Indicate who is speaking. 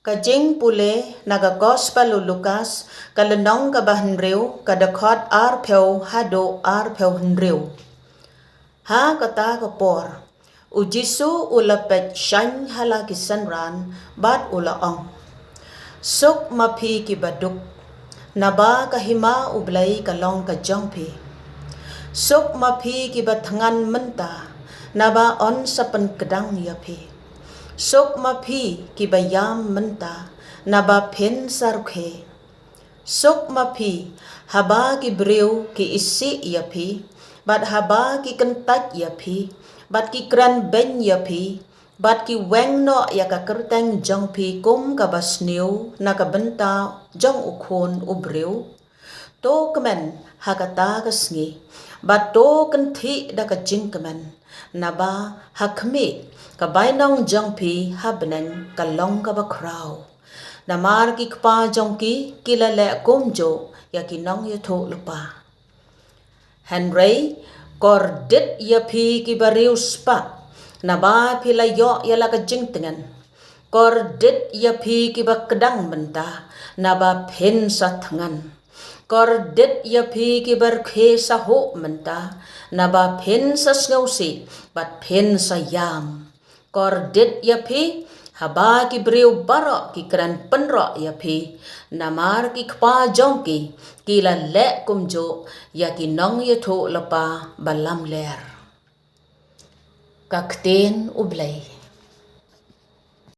Speaker 1: Kajing pule naga gospel Lukas kalenong kabahenriu kadakot arpeu hado arpeu henriu. Ha kata kapor, ujisu ulapet syang halakisan ran bat ulaong. Suk mapi kibaduk, naba kahima ublay kalong kajongpi. Suk mapi kibatangan menta, naba on sa kedang yapi. Sok mapi kibayam menta naba pen sarke. Sok mapi haba kibriu ki isi yapi, bat haba ki kentat yapi, bat ki kran ben yapi, bat ki weng no yaka kerteng jongpi kum kabasniu nakabenta jong ukon ubriu. To kemen hakata kasngi, bat to kenti daka jingkemen, naba hakmi kabainong jongpi habnen kalong kabakrau. Namar ki kpa jongki kilale kumjo yakinong yuto lupa. Henry kordit yapi kibariu spa, naba pilayo yalaka jingtengan. Kordit yapi kibakedang menta, naba pen sa tangan. Kordit yapi kibarke sa ho menta, naba pen sa snausi, bat pen sa yam. Kordit yapi haba ki briu barok ki kran penrok yapi namar ki kpa jongki kila le kumjo yaki nong yato lepa balam ler. Kakten ublay.